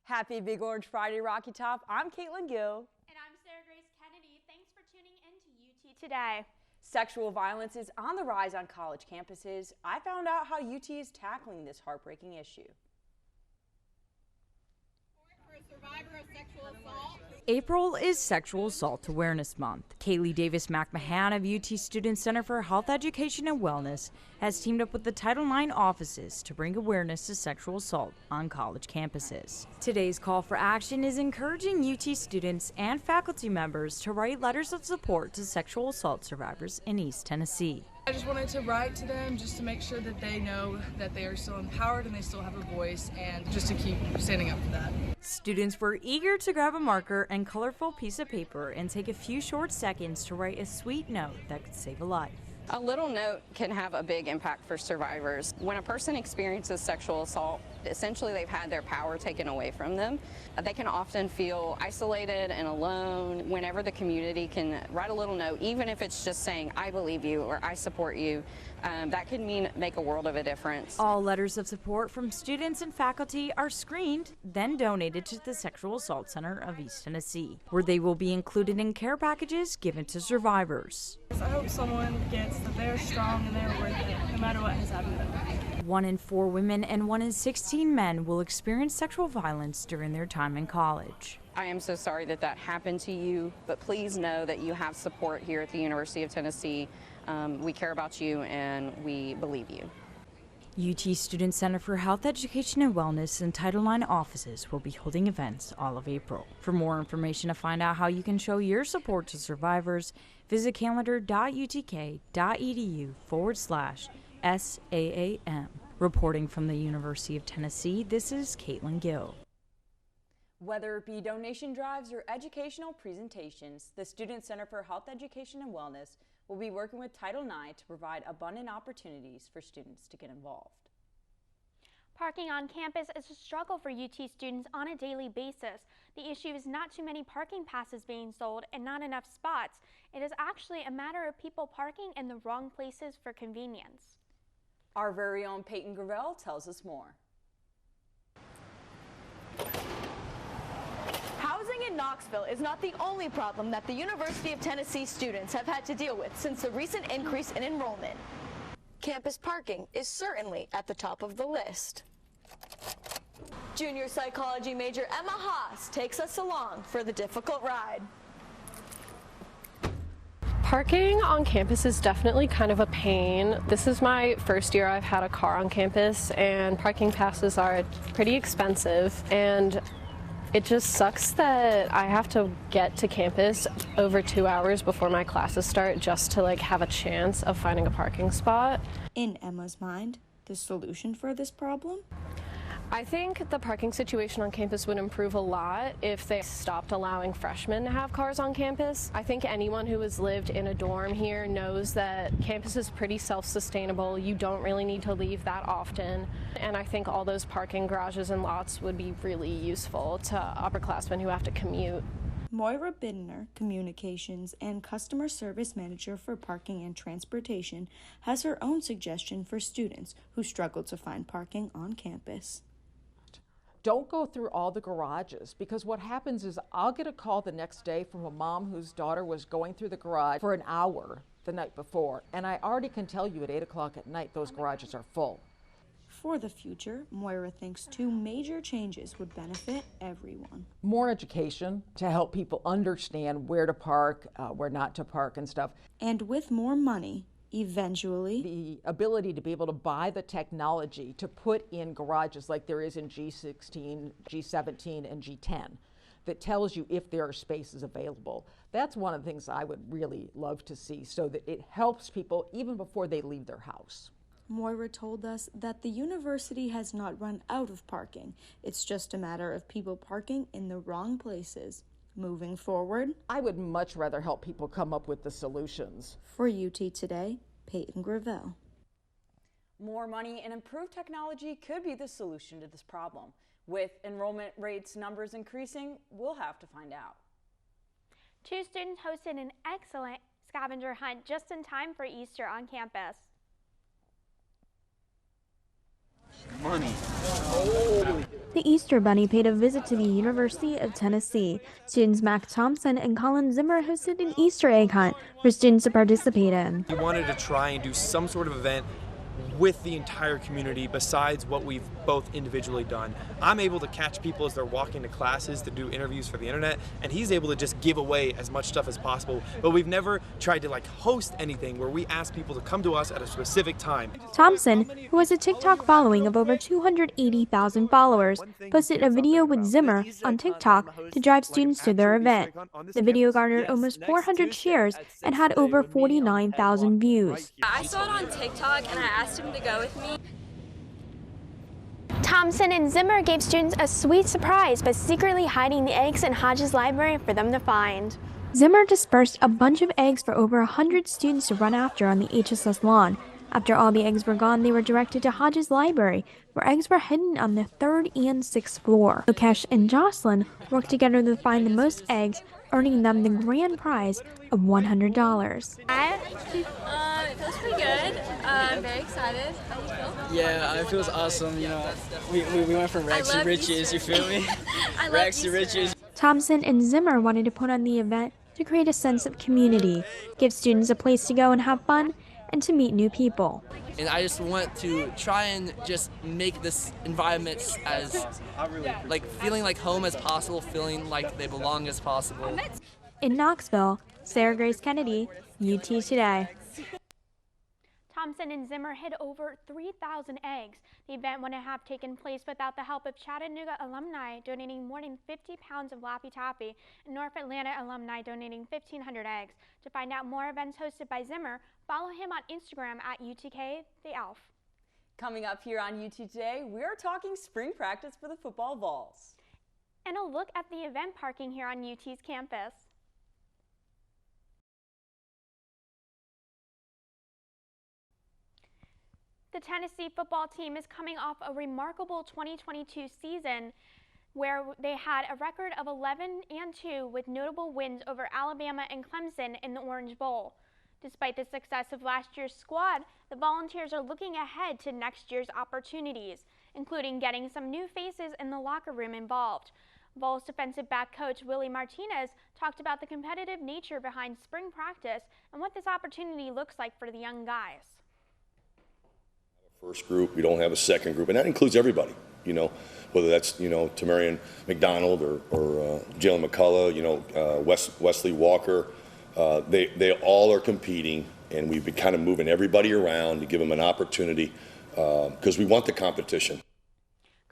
Happy Big Orange Friday, Rocky Top. I'm Caitlin Gill. And I'm Sarah Grace Kennedy. Thanks for tuning in to UT Today. Sexual violence is on the rise on college campuses. I found out how UT is tackling this heartbreaking issue. For a survivor of sexual assault. April is Sexual Assault Awareness Month. Kaylee Davis McMahon of UT Student Center for Health Education and Wellness has teamed up with the Title IX offices to bring awareness to sexual assault on college campuses. Today's call for action is encouraging UT students and faculty members to write letters of support to sexual assault survivors in East Tennessee. I just wanted to write to them just to make sure that they know that they are still empowered and they still have a voice, and just to keep standing up for that. Students were eager to grab a marker and colorful piece of paper and take a few short seconds to write a sweet note that could save a life. A little note can have a big impact for survivors. When a person experiences sexual assault, essentially they've had their power taken away from them. They can often feel isolated and alone. Whenever the community can write a little note, even if it's just saying, I believe you or I support you, that can make a world of a difference. All letters of support from students and faculty are screened, then donated to the Sexual Assault Center of East Tennessee, where they will be included in care packages given to survivors. I hope someone gets that they're strong and they're worth it, no matter what has happened to them. 1 in 4 women and 1 in 16 men will experience sexual violence during their time in college. I am so sorry that that happened to you, but please know that you have support here at the University of Tennessee. We care about you and we believe you. UT Student Center for Health Education and Wellness and Title IX offices will be holding events all of April. For more information to find out how you can show your support to survivors, visit calendar.utk.edu/SAAM. Reporting from the University of Tennessee, this is Caitlin Gill. Whether it be donation drives or educational presentations, the Student Center for Health Education and Wellness will be working with Title IX to provide abundant opportunities for students to get involved. Parking on campus is a struggle for UT students on a daily basis. The issue is not too many parking passes being sold and not enough spots. It is actually a matter of people parking in the wrong places for convenience. Our very own Peyton Gravel tells us more. Housing in Knoxville is not the only problem that the University of Tennessee students have had to deal with since the recent increase in enrollment. Campus parking is certainly at the top of the list. Junior psychology major Emma Haas takes us along for the difficult ride. Parking on campus is definitely kind of a pain. This is my first year I've had a car on campus, and parking passes are pretty expensive, and it just sucks that I have to get to campus over 2 hours before my classes start just to have a chance of finding a parking spot. In Emma's mind, the solution for this problem? I think the parking situation on campus would improve a lot if they stopped allowing freshmen to have cars on campus. I think anyone who has lived in a dorm here knows that campus is pretty self-sustainable. You don't really need to leave that often. And I think all those parking garages and lots would be really useful to upperclassmen who have to commute. Moira Bidner, Communications and Customer Service Manager for Parking and Transportation, has her own suggestion for students who struggle to find parking on campus. Don't go through all the garages, because what happens is I'll get a call the next day from a mom whose daughter was going through the garage for an hour the night before, and I already can tell you at 8 o'clock at night those garages are full. For the future, Moira thinks 2 major changes would benefit everyone. More education to help people understand where to park, where not to park and stuff. And with more money, eventually, the ability to be able to buy the technology to put in garages like there is in G16, G17, and G10 that tells you if there are spaces available. That's one of the things I would really love to see, so that it helps people even before they leave their house. Moira told us that the university has not run out of parking. It's just a matter of people parking in the wrong places. Moving forward, I would much rather help people come up with the solutions. For UT Today, Peyton Gravel. More money and improved technology could be the solution to this problem. With enrollment rates numbers increasing, we'll have to find out. 2 students hosted an excellent scavenger hunt just in time for Easter on campus. Money. The Easter Bunny paid a visit to the University of Tennessee. Students Mac Thompson and Colin Zimmer hosted an Easter egg hunt for students to participate in. We wanted to try and do some sort of event with the entire community besides what we've both individually done. I'm able to catch people as they're walking to classes to do interviews for the internet, and he's able to just give away as much stuff as possible. But we've never tried to host anything where we ask people to come to us at a specific time. Thompson, who has a TikTok following of over 280,000 followers, posted a video with Zimmer on TikTok to drive students to their event. The video garnered almost 400 shares and had over 49,000 views. I saw it on TikTok and I asked him to go with me. Thompson and Zimmer gave students a sweet surprise by secretly hiding the eggs in Hodges Library for them to find. Zimmer dispersed a bunch of eggs for over 100 students to run after on the HSS lawn. After all the eggs were gone, they were directed to Hodges Library, where eggs were hidden on the 3rd and 6th floor. Lokesh and Jocelyn worked together to find the most eggs, earning them the grand prize of $100. It feels pretty good. I'm very excited. How do you feel? Yeah, it feels awesome. You know, we went from rags to riches, you feel me? Rags to riches. Thompson and Zimmer wanted to put on the event to create a sense of community, give students a place to go and have fun, and to meet new people. And I just want to try and just make this environment as feeling like home as possible, feeling like they belong as possible. In Knoxville, Sarah Grace Kennedy, UT Today. Thompson and Zimmer hid over 3,000 eggs. The event wouldn't have taken place without the help of Chattanooga alumni donating more than 50 pounds of Laffy Taffy and North Atlanta alumni donating 1,500 eggs. To find out more events hosted by Zimmer, follow him on Instagram at UTKTheElf. Coming up here on UT Today, we are talking spring practice for the football Vols. And a look at the event parking here on UT's campus. The Tennessee football team is coming off a remarkable 2022 season where they had a record of 11-2 with notable wins over Alabama and Clemson in the Orange Bowl. Despite the success of last year's squad, the Volunteers are looking ahead to next year's opportunities, including getting some new faces in the locker room involved. Vols defensive back coach Willie Martinez talked about the competitive nature behind spring practice and what this opportunity looks like for the young guys. First group, we don't have a second group, and that includes everybody, whether that's, Tamarian McDonald or Jalen McCullough, Wesley Walker. They all are competing, and we've been kind of moving everybody around to give them an opportunity because we want the competition.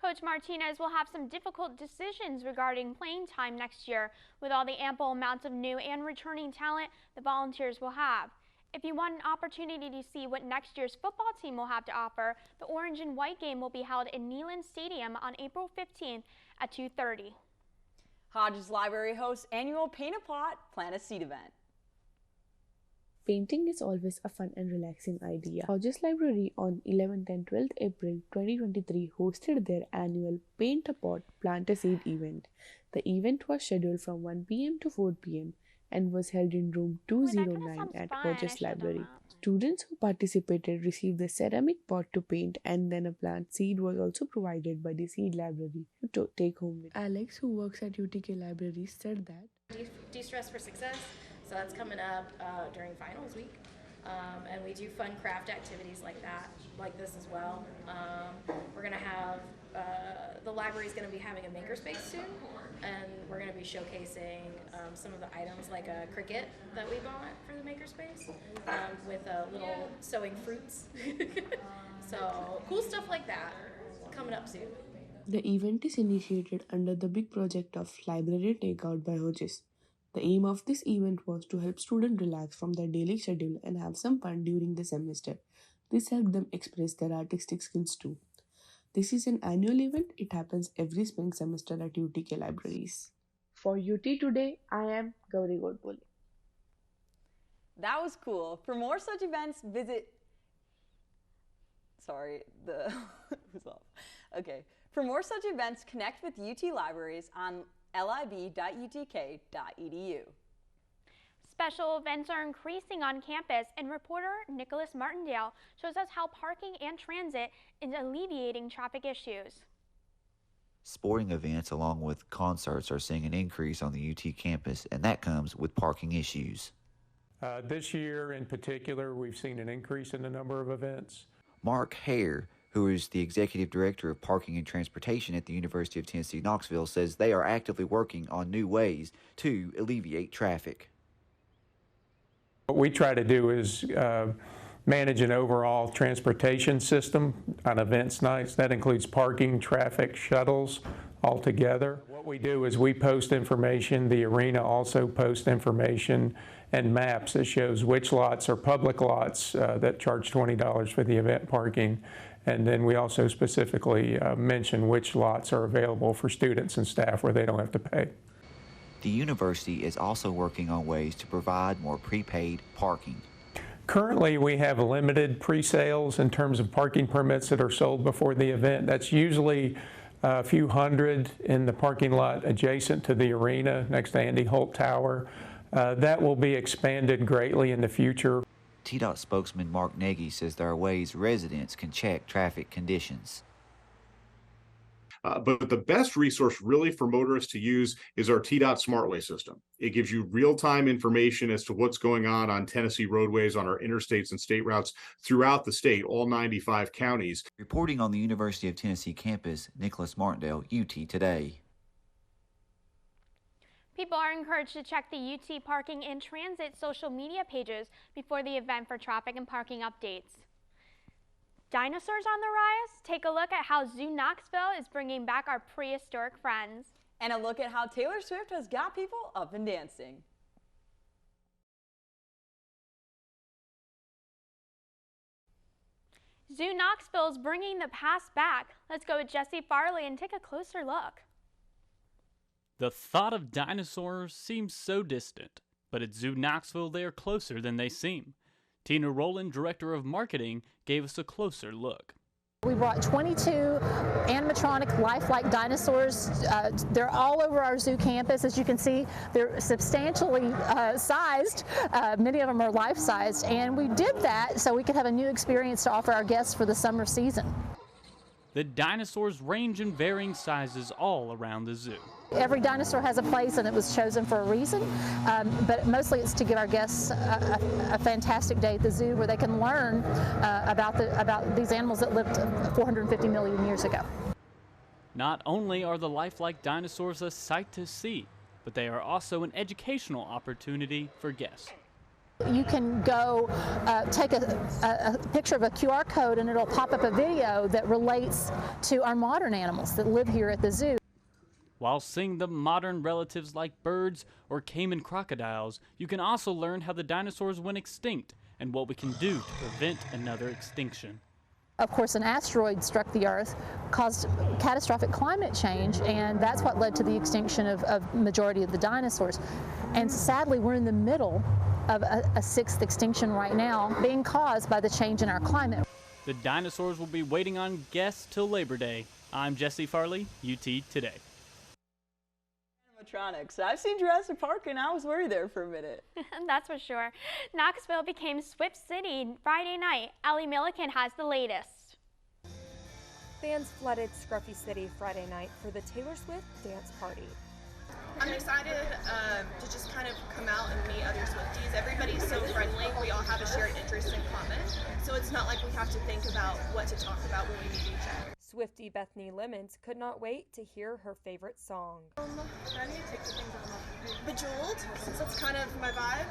Coach Martinez will have some difficult decisions regarding playing time next year with all the ample amounts of new and returning talent the Volunteers will have. If you want an opportunity to see what next year's football team will have to offer, the Orange and White game will be held in Neyland Stadium on April 15th at 2:30. Hodges Library hosts annual Paint a Pot, Plant a Seed event. Painting is always a fun and relaxing idea. Hodges Library on 11th and 12th April 2023 hosted their annual Paint a Pot, Plant a Seed event. The event was scheduled from 1 p.m. to 4 p.m. and was held in room 209 at Hodges Library. Students who participated received the ceramic pot to paint, and then a plant seed was also provided by the Seed Library to take home with. Alex, who works at UTK Library, said that De-stress for success, so that's coming up during finals week. And we do fun craft activities like this as well. We're going to have, the library is going to be having a makerspace soon, and we're going to be showcasing some of the items like a Cricut that we bought for the makerspace with little sewing fruits. So cool stuff like that coming up soon. the event is initiated under the big project of Library Takeout by Hodges. The aim of this event was to help students relax from their daily schedule and have some fun during the semester. This helped them express their artistic skills too. This is an annual event. It happens every spring semester at UTK Libraries. For UT Today, I am Gauri Godbole. That was cool. For more such events, visit... Sorry, the... was off. Okay. For more such events, connect with UT Libraries on lib.utk.edu. Special events are increasing on campus, and reporter Nicholas Martindale shows us how parking and transit is alleviating traffic issues. Sporting events along with concerts are seeing an increase on the UT campus, and that comes with parking issues. This year in particular, we've seen an increase in the number of events. Mark Hare, who is the Executive Director of Parking and Transportation at the University of Tennessee, Knoxville, says they are actively working on new ways to alleviate traffic. What we try to do is manage an overall transportation system on events nights. That includes parking, traffic, shuttles altogether. What we do is we post information. The arena also posts information and maps that shows which lots are public lots that charge $20 for the event parking. And then we also specifically mention which lots are available for students and staff where they don't have to pay. The university is also working on ways to provide more prepaid parking. Currently, we have limited pre-sales in terms of parking permits that are sold before the event. That's usually a few hundred in the parking lot adjacent to the arena next to Andy Holt Tower. That will be expanded greatly in the future. TDOT spokesman Mark Nagy says there are ways residents can check traffic conditions. But the best resource really for motorists to use is our TDOT SmartWay system. It gives you real-time information as to what's going on Tennessee roadways, on our interstates and state routes throughout the state, all 95 counties. Reporting on the University of Tennessee campus, Nicholas Martindale, UT Today. People are encouraged to check the UT Parking and Transit social media pages before the event for traffic and parking updates. Dinosaurs on the rise? Take a look at how Zoo Knoxville is bringing back our prehistoric friends. And a look at how Taylor Swift has got people up and dancing. Zoo Knoxville is bringing the past back. Let's go with Jesse Farley and take a closer look. The thought of dinosaurs seems so distant, but at Zoo Knoxville they are closer than they seem. Tina Rowland, Director of Marketing, gave us a closer look. We brought 22 animatronic lifelike dinosaurs. They're all over our zoo campus. As you can see, they're substantially sized. Many of them are life-sized, and we did that so we could have a new experience to offer our guests for the summer season. The dinosaurs range in varying sizes all around the zoo. Every dinosaur has a place, and it was chosen for a reason, but mostly it's to give our guests a fantastic day at the zoo where they can learn about these animals that lived 450 million years ago. Not only are the lifelike dinosaurs a sight to see, but they are also an educational opportunity for guests. You can go take a picture of a QR code and it'll pop up a video that relates to our modern animals that live here at the zoo. While seeing the modern relatives like birds or caiman crocodiles, you can also learn how the dinosaurs went extinct and what we can do to prevent another extinction. Of course, an asteroid struck the Earth, caused catastrophic climate change, and that's what led to the extinction of majority of the dinosaurs. And sadly, we're in the middle of a sixth extinction right now, being caused by the change in our climate. The dinosaurs will be waiting on guests till Labor Day. I'm Jesse Farley, UT Today. Animatronics. I've seen Jurassic Park and I was worried there for a minute. That's for sure. Knoxville became Swift City Friday night. Ellie Milliken has the latest. Fans flooded Scruffy City Friday night for the Taylor Swift dance party. I'm excited to just kind of come out and meet other Swifties. Everybody's so friendly. We all have a shared interest in common. So it's not like we have to think about what to talk about when we meet each other. Swiftie Bethany Lemons could not wait to hear her favorite song. I need to take the things off. Bejeweled, since that's kind of my vibe.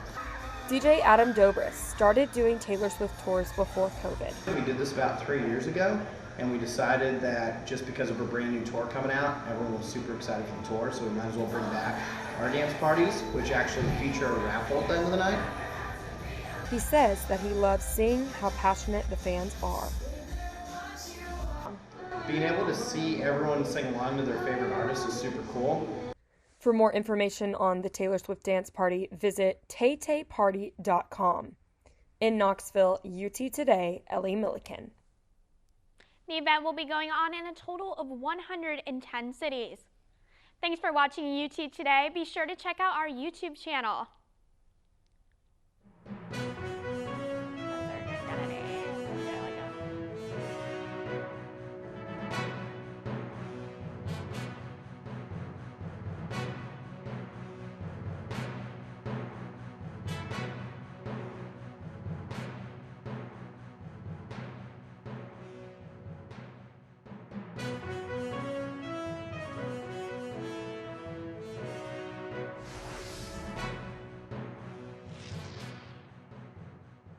DJ Adam Dobris started doing Taylor Swift tours before COVID. We did this about 3 years ago, and we decided that just because of a brand new tour coming out, everyone was super excited for the tour, so we might as well bring back our dance parties, which actually feature a raffle at the end of the night. He says that he loves seeing how passionate the fans are. Being able to see everyone sing along to their favorite artist is super cool. For more information on the Taylor Swift dance party, visit taytayparty.com. In Knoxville, UT Today, Ellie Milliken. The event will be going on in a total of 110 cities. Thanks for watching UT Today. Be sure to check out our YouTube channel.